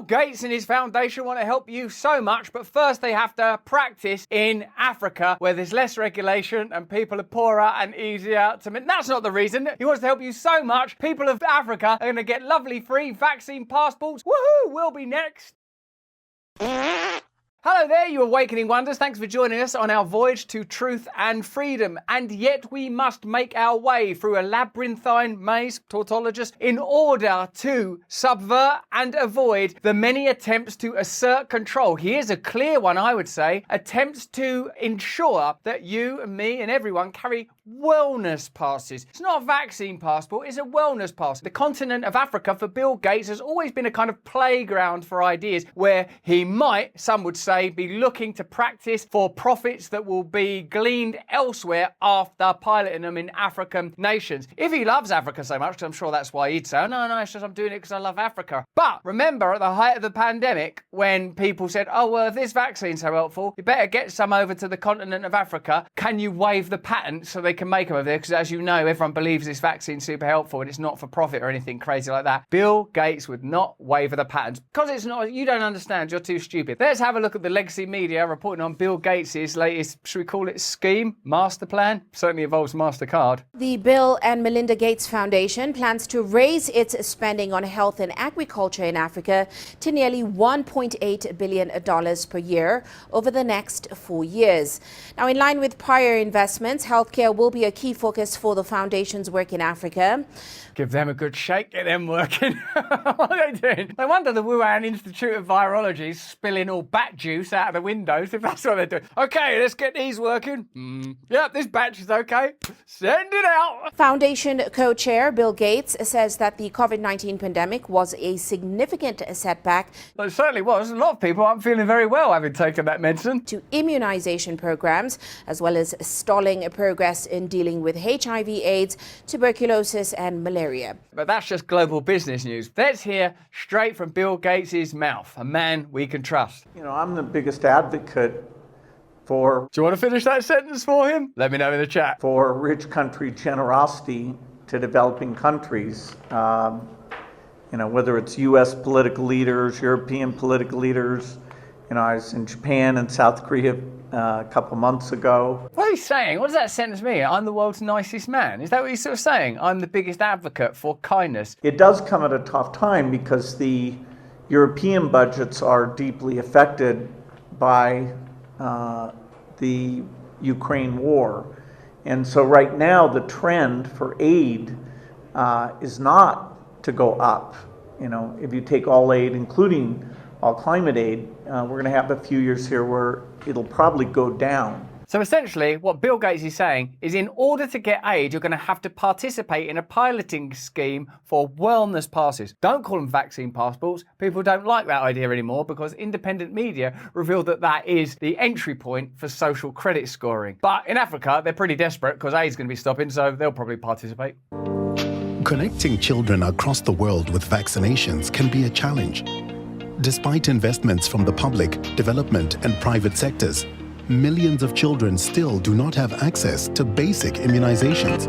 Gates and his foundation want to help you so much, but first they have to practice in Africa, where there's less regulation and people are poorer and easier to... That's not the reason. He wants to help you so much, people of Africa are going to get lovely free vaccine passports. Woohoo! We'll be next. Hello there, you awakening wonders. Thanks for joining us on our voyage to truth and freedom. And yet we must make our way through a labyrinthine maze, tautologist, in order to subvert and avoid the many attempts to assert control. Here's a clear one, I would say. Attempts to ensure that you and me and everyone carry wellness passes. It's not a vaccine passport, it's a wellness pass. The continent of Africa for Bill Gates has always been a kind of playground for ideas where he might, some would say, be looking to practice for profits that will be gleaned elsewhere after piloting them in African nations. If he loves Africa so much, because I'm sure that's why he'd say, oh, no, it's just I'm doing it because I love Africa. But remember, at the height of the pandemic, when people said, oh, well, if this vaccine's so helpful, you better get some over to the continent of Africa. Can you waive the patent so they can make them over there? Because as you know, everyone believes this vaccine's super helpful and it's not for profit or anything crazy like that. Bill Gates would not waiver the patent because it's not. You don't understand. You're too stupid. Let's have a look at the legacy media reporting on Bill Gates' latest, should we call it scheme, master plan? Certainly involves MasterCard. The Bill and Melinda Gates Foundation plans to raise its spending on health and agriculture in Africa to nearly $1.8 billion per year over the next 4 years. Now, in line with prior investments, healthcare will be a key focus for the foundation's work in Africa. Give them a good shake, get them working. What are they doing? No wonder the Wuhan Institute of Virology is spilling all bat juice out of the windows, if that's what they're doing. Okay, let's get these working. Yep, this batch is okay. Send it out. Foundation co-chair Bill Gates says that the COVID-19 pandemic was a significant setback. Well, it certainly was. A lot of people aren't feeling very well having taken that medicine. To immunization programs, as well as stalling progress in dealing with HIV, AIDS, tuberculosis and malaria. But that's just global business news. Let's hear straight from Bill Gates' mouth, a man we can trust. You know, I'm the biggest advocate for... Do you want to finish that sentence for him? Let me know in the chat. ...for rich country generosity to developing countries. You know, whether it's U.S. political leaders, European political leaders. You know, I was in Japan and South Korea a couple months ago. What are he saying? What does that sentence mean? I'm the world's nicest man. Is that what he's sort of saying? I'm the biggest advocate for kindness. It does come at a tough time because the European budgets are deeply affected by the Ukraine war. And so right now the trend for aid is not to go up. You know, if you take all aid, including all climate aid, we're going to have a few years here where it'll probably go down. So essentially, what Bill Gates is saying is in order to get aid, you're going to have to participate in a piloting scheme for wellness passes. Don't call them vaccine passports. People don't like that idea anymore because independent media revealed that that is the entry point for social credit scoring. But in Africa, they're pretty desperate because aid's going to be stopping, so they'll probably participate. Connecting children across the world with vaccinations can be a challenge. Despite investments from the public, development and private sectors, millions of children still do not have access to basic immunizations.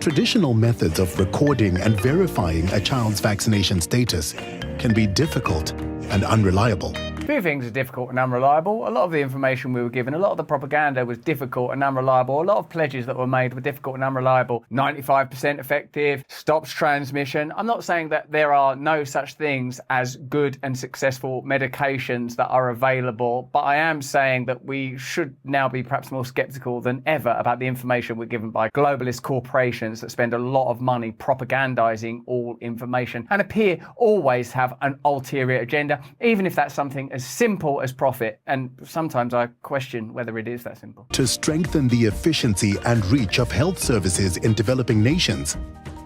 Traditional methods of recording and verifying a child's vaccination status can be difficult and unreliable. A few things are difficult and unreliable. A lot of the information we were given, a lot of the propaganda was difficult and unreliable. A lot of pledges that were made were difficult and unreliable. 95% effective, stops transmission. I'm not saying that there are no such things as good and successful medications that are available, but I am saying that we should now be perhaps more skeptical than ever about the information we're given by globalist corporations that spend a lot of money propagandizing all information and appear always to have an ulterior agenda, even if that's something as simple as profit, and sometimes I question whether it is that simple. To strengthen the efficiency and reach of health services in developing nations,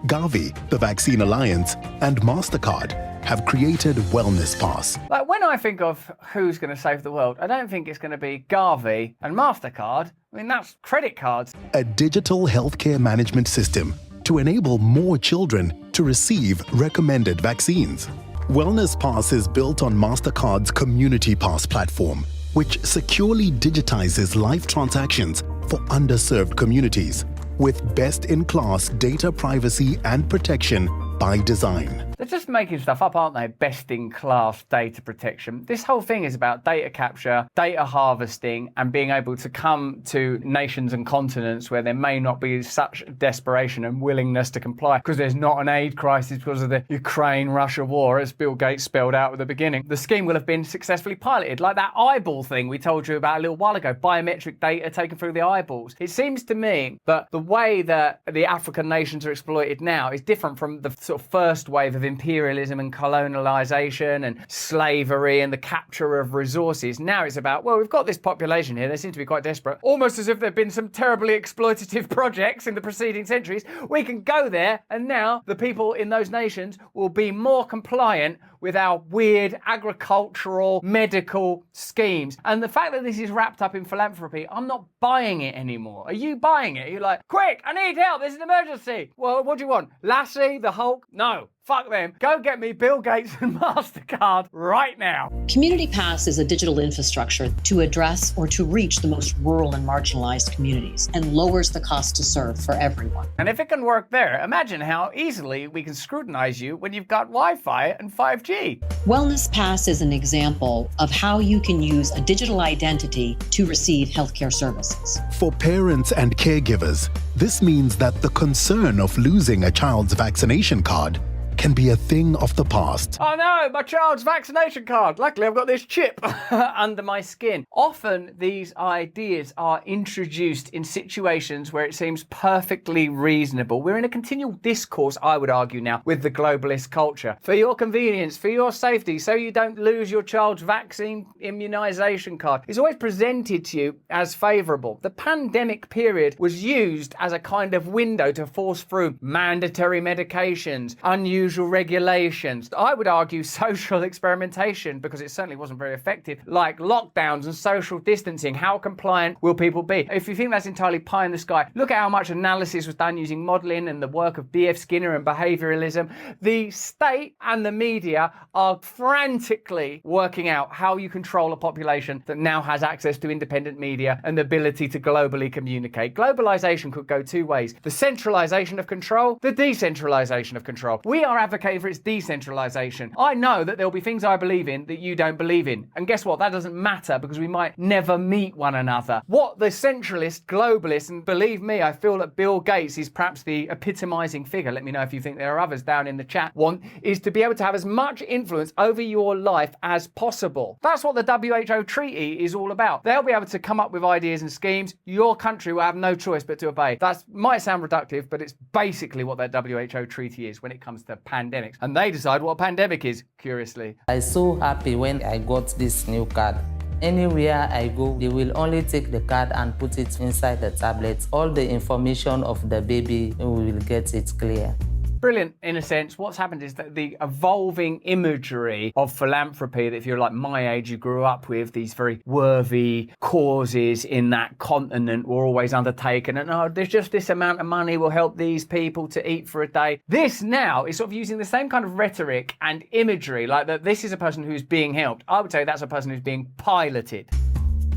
Gavi, the Vaccine Alliance, and MasterCard have created Wellness Pass. Like when I think of who's going to save the world, I don't think it's going to be Gavi and MasterCard. I mean, that's credit cards. A digital healthcare management system to enable more children to receive recommended vaccines. Wellness Pass is built on MasterCard's Community Pass platform, which securely digitizes life transactions for underserved communities with best-in-class data privacy and protection by design. They're just making stuff up, aren't they? Best-in-class data protection. This whole thing is about data capture, data harvesting, and being able to come to nations and continents where there may not be such desperation and willingness to comply because there's not an aid crisis because of the Ukraine-Russia war, as Bill Gates spelled out at the beginning. The scheme will have been successfully piloted, like that eyeball thing we told you about a little while ago, biometric data taken through the eyeballs. It seems to me that the way that the African nations are exploited now is different from the sort of first wave of imperialism and colonialization and slavery and the capture of resources. Now it's about, well, we've got this population here, they seem to be quite desperate, almost as if there have been some terribly exploitative projects in the preceding centuries. We can go there, and now the people in those nations will be more compliant with our weird agricultural, medical schemes. And the fact that this is wrapped up in philanthropy, I'm not buying it anymore. Are you buying it? You're like, quick, I need help, there's an emergency. Well, what do you want? Lassie, the Hulk? No. Fuck them. Go get me Bill Gates and MasterCard right now. Community Pass is a digital infrastructure to address or to reach the most rural and marginalized communities and lowers the cost to serve for everyone. And if it can work there, imagine how easily we can scrutinize you when you've got Wi-Fi and 5G. Wellness Pass is an example of how you can use a digital identity to receive healthcare services. For parents and caregivers, this means that the concern of losing a child's vaccination card can be a thing of the past. Oh no, my child's vaccination card. Luckily, I've got this chip under my skin. Often these ideas are introduced in situations where it seems perfectly reasonable. We're in a continual discourse, I would argue now, with the globalist culture. For your convenience, for your safety, so you don't lose your child's vaccine immunization card. It's always presented to you as favourable. The pandemic period was used as a kind of window to force through mandatory medications, unusual regulations. I would argue social experimentation, because it certainly wasn't very effective, like lockdowns and social distancing. How compliant will people be? If you think that's entirely pie in the sky, look at how much analysis was done using modelling and the work of B.F. Skinner and behaviouralism. The state and the media are frantically working out how you control a population that now has access to independent media and the ability to globally communicate. Globalisation could go two ways: the centralisation of control, the decentralisation of control. We are advocating for its decentralisation. I know that there'll be things I believe in that you don't believe in. And guess what? That doesn't matter, because we might never meet one another. What the centralist, globalist, and believe me, I feel that Bill Gates is perhaps the epitomising figure, let me know if you think there are others down in the chat, want is to be able to have as much influence over your life as possible. That's what the WHO treaty is all about. They'll be able to come up with ideas and schemes. Your country will have no choice but to obey. That might sound reductive, but it's basically what that WHO treaty is when it comes to pandemics. And they decide what a pandemic is, curiously. I'm so happy when I got this new card. Anywhere I go, they will only take the card and put it inside the tablet. All the information of the baby, we will get it clear. Brilliant, in a sense. What's happened is that the evolving imagery of philanthropy that if you're like my age, you grew up with, these very worthy causes in that continent were always undertaken, and oh, there's just this amount of money will help these people to eat for a day. This now is sort of using the same kind of rhetoric and imagery, like that this is a person who's being helped. I would say that's a person who's being piloted.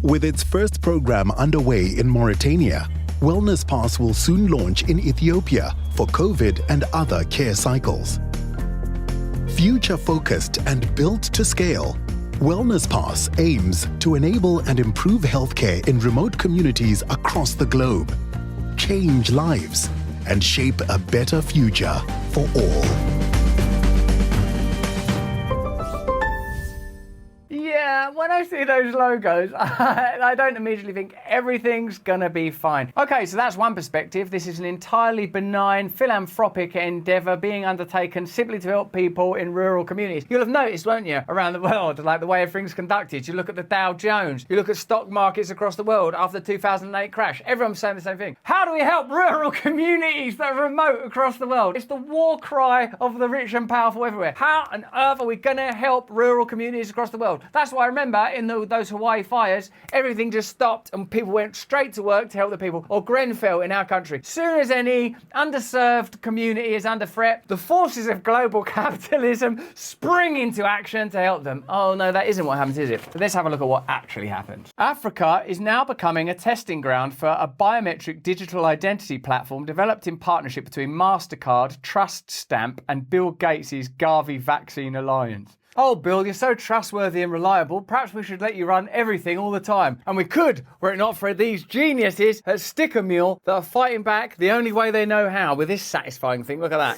With its first program underway in Mauritania, Wellness Pass will soon launch in Ethiopia for COVID and other care cycles. Future-focused and built to scale, Wellness Pass aims to enable and improve healthcare in remote communities across the globe, change lives, and shape a better future for all. Yeah, when I see those logos, I don't immediately think everything's gonna be fine. Okay, so that's one perspective. This is an entirely benign philanthropic endeavour being undertaken simply to help people in rural communities. You'll have noticed, won't you, around the world, like the way everything's conducted. You look at the Dow Jones, you look at stock markets across the world after the 2008 crash. Everyone's saying the same thing. How do we help rural communities that are remote across the world? It's the war cry of the rich and powerful everywhere. How on earth are we gonna help rural communities across the world? That's why I remember remember in those Hawaii fires, everything just stopped and people went straight to work to help the people. Or Grenfell in our country. Soon as any underserved community is under threat, the forces of global capitalism spring into action to help them. Oh no, that isn't what happens, is it? So let's have a look at what actually happened. Africa is now becoming a testing ground for a biometric digital identity platform developed in partnership between MasterCard, Trust Stamp, and Bill Gates' Gavi Vaccine Alliance. Oh, Bill, you're so trustworthy and reliable. Perhaps we should let you run everything all the time. And we could, were it not for these geniuses at Sticker Mule that are fighting back the only way they know how with this satisfying thing. Look at that.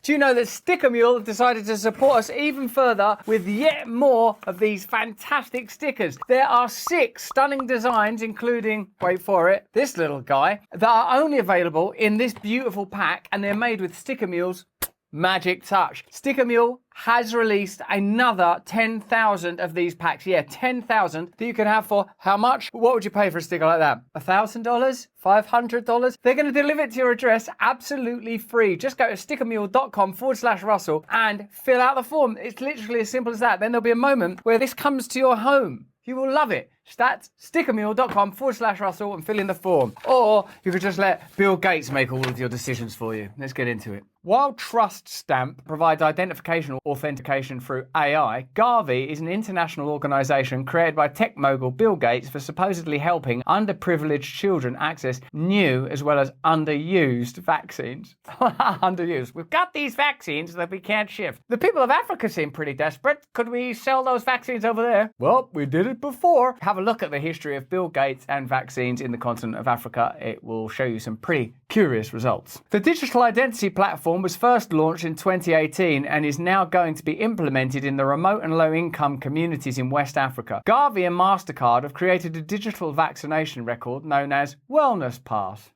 Do you know that Sticker Mule have decided to support us even further with yet more of these fantastic stickers? There are 6 stunning designs, including, wait for it, this little guy, that are only available in this beautiful pack, and they're made with Sticker Mule's magic touch. Sticker Mule has released another 10,000 of these packs. Yeah, 10,000 that you can have for how much? What would you pay for a sticker like that? $1,000? $500? They're going to deliver it to your address absolutely free. Just go to stickermule.com/Russell and fill out the form. It's literally as simple as that. Then there'll be a moment where this comes to your home. You will love it. That's stickermule.com/Russell and fill in the form. Or you could just let Bill Gates make all of your decisions for you. Let's get into it. While Trust Stamp provides identification or authentication through AI, Gavi is an international organisation created by tech mogul Bill Gates for supposedly helping underprivileged children access new as well as underused vaccines. Underused. We've got these vaccines that we can't shift. The people of Africa seem pretty desperate. Could we sell those vaccines over there? Well, we did it before. Have a look at the history of Bill Gates and vaccines in the continent of Africa. It will show you some pretty curious results. The digital identity platform was first launched in 2018 and is now going to be implemented in the remote and low-income communities in West Africa. Gavi and MasterCard have created a digital vaccination record known as Wellness Pass.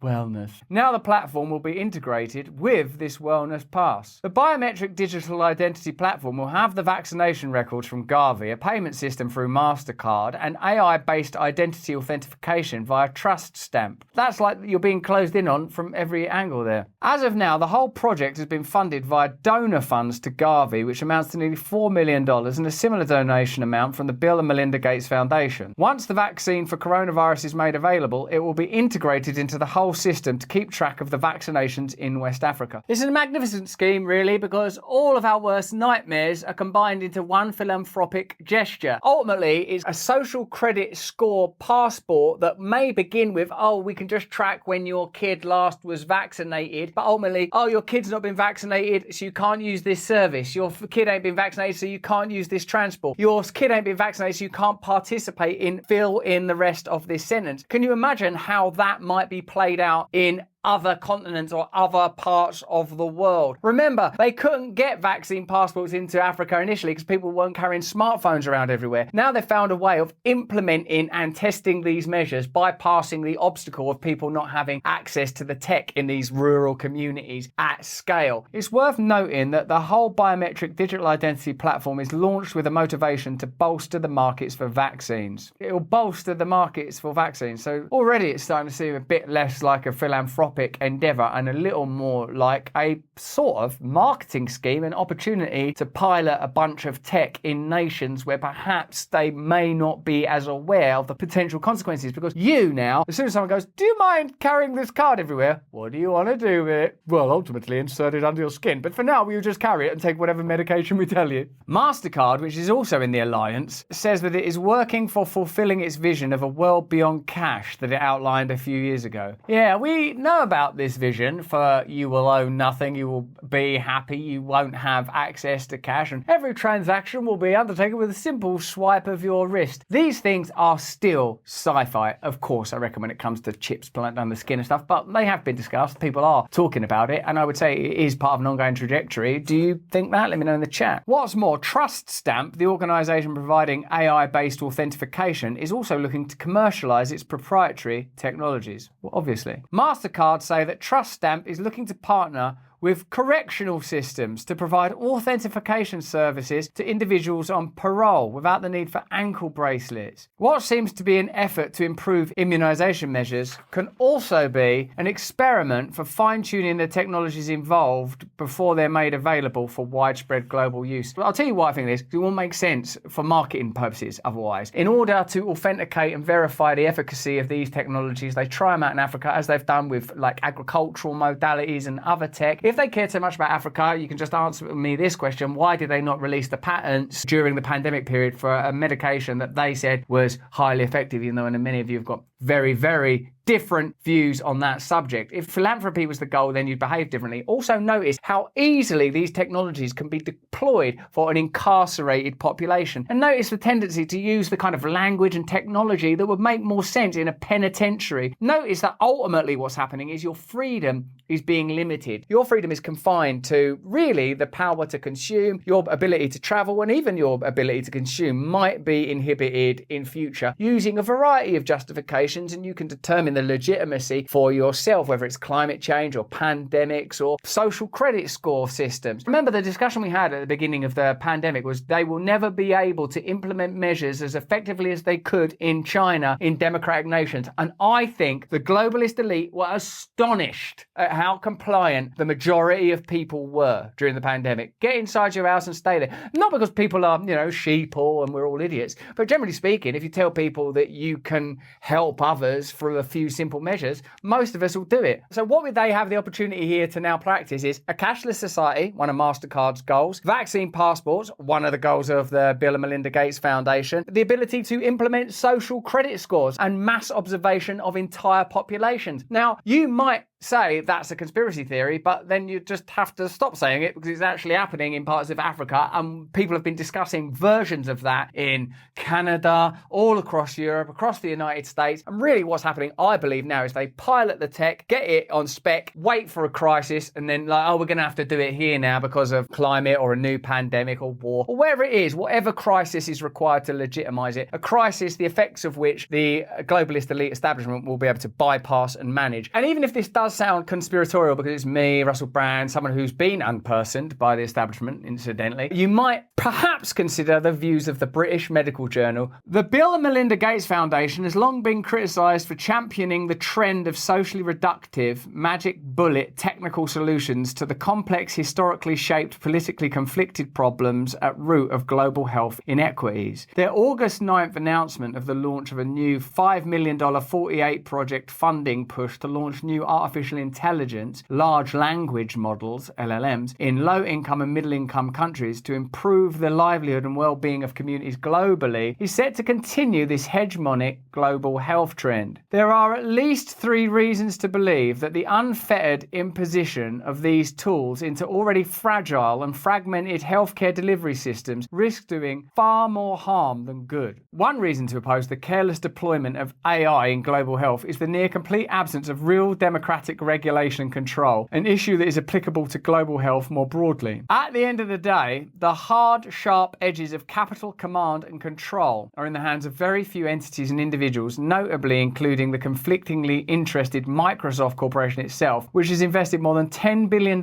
Wellness. Now the platform will be integrated with this Wellness Pass. The biometric digital identity platform will have the vaccination records from Gavi, a payment system through MasterCard, and AI-based identity authentication via Trust Stamp. That's like you're being closed in on from every angle there. As of now, the whole project has been funded via donor funds to Gavi, which amounts to nearly $4 million, and a similar donation amount from the Bill and Melinda Gates Foundation. Once the vaccine for coronavirus is made available, it will be integrated into the whole system to keep track of the vaccinations in West Africa. This is a magnificent scheme, really, because all of our worst nightmares are combined into one philanthropic gesture. Ultimately, it's a social credit score passport that may begin with, oh, we can just track when your kid last was vaccinated, but ultimately, oh, your kid's not been vaccinated, so you can't use this service. Your kid ain't been vaccinated, so you can't use this transport. Your kid ain't been vaccinated, so you can't participate in fill in the rest of this sentence. Can you imagine how that might be played out in other continents or other parts of the world? Remember, they couldn't get vaccine passports into Africa initially because people weren't carrying smartphones around everywhere. Now they've found a way of implementing and testing these measures, bypassing the obstacle of people not having access to the tech in these rural communities at scale. It's worth noting that the whole biometric digital identity platform is launched with a motivation to bolster the markets for vaccines. It will bolster the markets for vaccines. So already it's starting to seem a bit less like a philanthropic endeavour and a little more like a sort of marketing scheme, an opportunity to pilot a bunch of tech in nations where perhaps they may not be as aware of the potential consequences. Because you now, as soon as someone goes, do you mind carrying this card everywhere? What do you want to do with it? Well, ultimately insert it under your skin. But for now, we'll just carry it and take whatever medication we tell you. MasterCard, which is also in the alliance, says that it is working for fulfilling its vision of a world beyond cash that it outlined a few years ago. Yeah, we know about this vision for you will own nothing, you will be happy, you won't have access to cash, and every transaction will be undertaken with a simple swipe of your wrist. These things are still sci-fi, of course, I reckon, when it comes to chips planted down the skin and stuff, but they have been discussed, people are talking about it, and I would say it is part of an ongoing trajectory. Do you think that? Let me know in the chat. What's more, Trust Stamp, the organisation providing AI-based authentication, is also looking to commercialise its proprietary technologies. Well, obviously. MasterCard say that Trust Stamp is looking to partner with correctional systems to provide authentication services to individuals on parole without the need for ankle bracelets. What seems to be an effort to improve immunisation measures can also be an experiment for fine-tuning the technologies involved before they're made available for widespread global use. I'll tell you why I think this, because it won't make sense for marketing purposes otherwise. In order to authenticate and verify the efficacy of these technologies, they try them out in Africa, as they've done with like agricultural modalities and other tech. If they cared so much about Africa, you can just answer me this question: why did they not release the patents during the pandemic period for a medication that they said was highly effective, even though many of you have got very, very different views on that subject? If philanthropy was the goal, then you'd behave differently. Also notice how easily these technologies can be deployed for an incarcerated population. And notice the tendency to use the kind of language and technology that would make more sense in a penitentiary. Notice that ultimately what's happening is your freedom is being limited. Your freedom is confined to really the power to consume. Your ability to travel and even your ability to consume might be inhibited in future using a variety of justifications, and you can determine the legitimacy for yourself, whether it's climate change or pandemics or social credit score systems. Remember, the discussion we had at the beginning of the pandemic was they will never be able to implement measures as effectively as they could in China, in democratic nations. And I think the globalist elite were astonished at how compliant the majority of people were during the pandemic. Get inside your house and stay there. Not because people are, sheeple and we're all idiots, but generally speaking, if you tell people that you can help others through a few simple measures, most of us will do it. So what would they have the opportunity here to now practice is a cashless society, one of MasterCard's goals, vaccine passports, one of the goals of the Bill and Melinda Gates Foundation, the ability to implement social credit scores and mass observation of entire populations. Now, you might say that's a conspiracy theory, but then you just have to stop saying it because it's actually happening in parts of Africa, and people have been discussing versions of that in Canada, all across Europe, across the United States. And really what's happening, I believe now, is they pilot the tech, get it on spec, wait for a crisis, and then we're going to have to do it here now because of climate or a new pandemic or war or wherever it is, whatever crisis is required to legitimize it, a crisis the effects of which the globalist elite establishment will be able to bypass and manage. And even if this does sound conspiratorial because it's me, Russell Brand, someone who's been unpersoned by the establishment, incidentally, you might perhaps consider the views of the British Medical Journal. The Bill and Melinda Gates Foundation has long been criticised for championing the trend of socially reductive, magic bullet technical solutions to the complex, historically shaped, politically conflicted problems at root of global health inequities. Their August 9th announcement of the launch of a new $5 million 48 project funding push to launch new artificial intelligence, large language models, LLMs, in low-income and middle-income countries to improve the livelihood and well-being of communities globally is set to continue this hegemonic global health trend. There are at least 3 reasons to believe that the unfettered imposition of these tools into already fragile and fragmented healthcare delivery systems risks doing far more harm than good. One reason to oppose the careless deployment of AI in global health is the near complete absence of real democratic regulation and control, an issue that is applicable to global health more broadly. At the end of the day, the hard, sharp edges of capital command and control are in the hands of very few entities and individuals, notably including the conflictingly interested Microsoft Corporation itself, which has invested more than $10 billion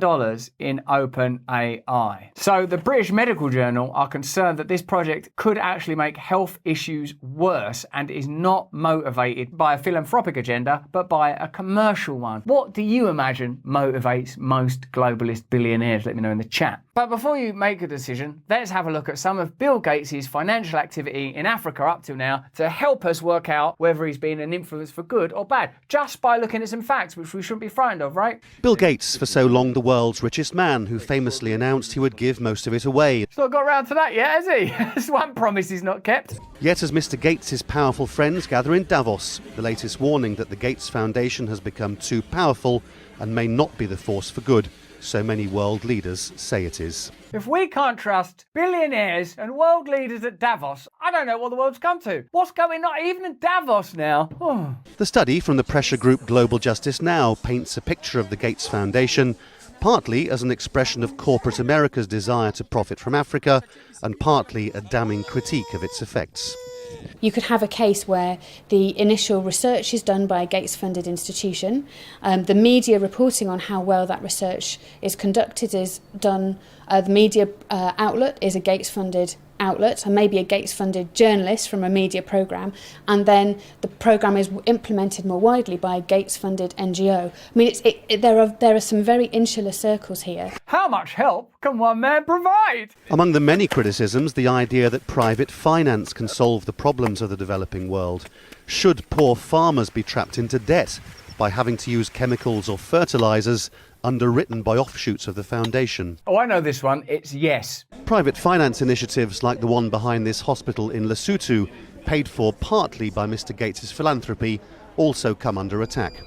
in OpenAI. So the British Medical Journal are concerned that this project could actually make health issues worse and is not motivated by a philanthropic agenda, but by a commercial one. What do you imagine motivates most globalist billionaires? Let me know in the chat. But before you make a decision, let's have a look at some of Bill Gates' financial activity in Africa up to now to help us work out whether he's been an influence for good or bad, just by looking at some facts which we shouldn't be frightened of, right? Bill Gates, for so long the world's richest man, who famously announced he would give most of it away. Still got around to that yet, has he? That's one promise he's not kept. Yet as Mr. Gates' powerful friends gather in Davos, the latest warning that the Gates Foundation has become too powerful and may not be the force for good so many world leaders say it is. If we can't trust billionaires and world leaders at Davos, I don't know what the world's come to. What's going on even in Davos now? Oh. The study from the pressure group Global Justice Now paints a picture of the Gates Foundation partly as an expression of corporate America's desire to profit from Africa and partly a damning critique of its effects. You could have a case where the initial research is done by a Gates-funded institution. The media reporting on how well that research is conducted is done. The media outlet is a Gates-funded outlet and maybe a Gates-funded journalist from a media programme, and then the programme is implemented more widely by a Gates-funded NGO. I mean, there are some very insular circles here. How much help can one man provide? Among the many criticisms, the idea that private finance can solve the problems of the developing world. Should poor farmers be trapped into debt by having to use chemicals or fertilisers underwritten by offshoots of the foundation? Oh, I know this one. It's yes. Private finance initiatives like the one behind this hospital in Lesotho, paid for partly by Mr. Gates' philanthropy, also come under attack.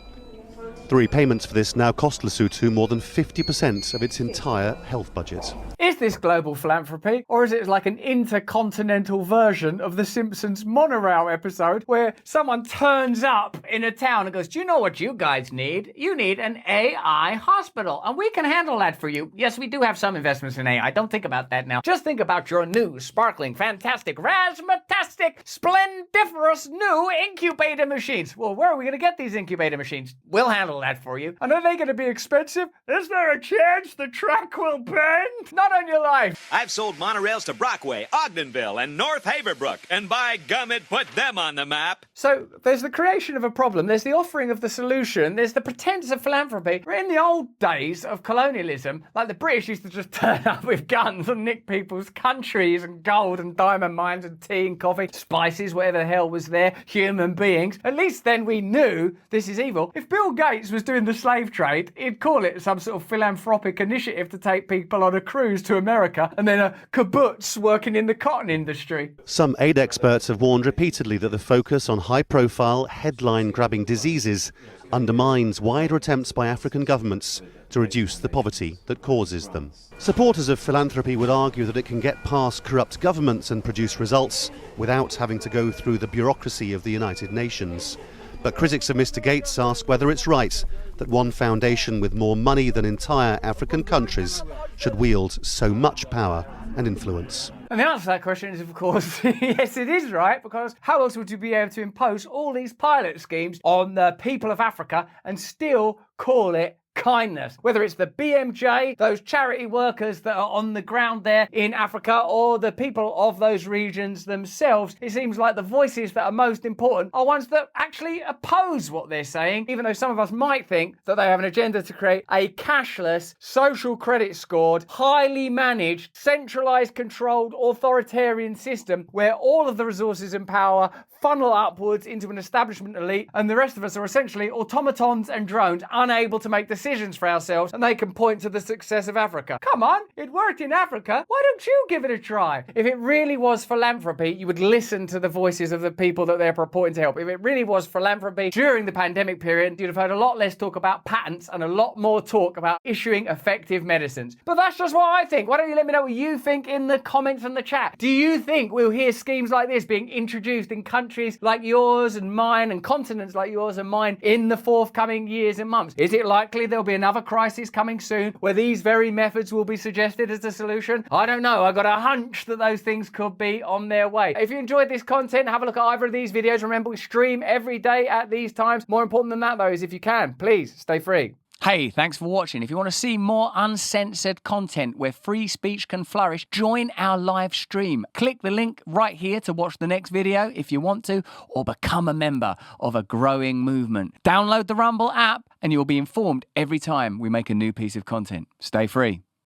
The repayments for this now cost Lesotho more than 50% of its entire health budget. Is this global philanthropy, or is it like an intercontinental version of the Simpsons monorail episode where someone turns up in a town and goes, do you know what you guys need? You need an AI hospital, and we can handle that for you. Yes, we do have some investments in AI. Don't think about that now. Just think about your new, sparkling, fantastic, razzmatastic, splendiferous new incubator machines. Well, where are we going to get these incubator machines? We'll handle that for you. And are they going to be expensive? Is there a chance the track will bend? Not on your life. I've sold monorails to Brockway, Ogdenville, and North Haverbrook, and by gum, it put them on the map. So there's the creation of a problem, there's the offering of the solution, there's the pretense of philanthropy. In the old days of colonialism, like the British used to just turn up with guns and nick people's countries and gold and diamond mines and tea and coffee, spices, whatever the hell was there, human beings. At least then we knew this is evil. If Bill Gates was doing the slave trade, he'd call it some sort of philanthropic initiative to take people on a cruise to America, and then a kibbutz working in the cotton industry. Some aid experts have warned repeatedly that the focus on high-profile, headline-grabbing diseases undermines wider attempts by African governments to reduce the poverty that causes them. Supporters of philanthropy would argue that it can get past corrupt governments and produce results without having to go through the bureaucracy of the United Nations. But critics of Mr. Gates ask whether it's right that one foundation with more money than entire African countries should wield so much power and influence. And the answer to that question is, of course, yes, it is right, because how else would you be able to impose all these pilot schemes on the people of Africa and still call it kindness? Whether it's the BMJ, those charity workers that are on the ground there in Africa, or the people of those regions themselves, it seems like the voices that are most important are ones that actually oppose what they're saying, even though some of us might think that they have an agenda to create a cashless, social credit scored, highly managed, centralized, controlled, authoritarian system where all of the resources and power funnel upwards into an establishment elite, and the rest of us are essentially automatons and drones unable to make decisions for ourselves, and they can point to the success of Africa. Come on, it worked in Africa. Why don't you give it a try? If it really was philanthropy, you would listen to the voices of the people that they're purporting to help. If it really was philanthropy during the pandemic period, you'd have heard a lot less talk about patents and a lot more talk about issuing effective medicines. But that's just what I think. Why don't you let me know what you think in the comments and the chat? Do you think we'll hear schemes like this being introduced in countries like yours and mine and continents like yours and mine in the forthcoming years and months? Is it likely there'll be another crisis coming soon where these very methods will be suggested as a solution? I don't know. I got a hunch that those things could be on their way. If you enjoyed this content, have a look at either of these videos. Remember, we stream every day at these times. More important than that, though, is if you can, please stay free. Hey, thanks for watching. If you want to see more uncensored content where free speech can flourish, join our live stream. Click the link right here to watch the next video if you want to, or become a member of a growing movement. Download the Rumble app and you'll be informed every time we make a new piece of content. Stay free.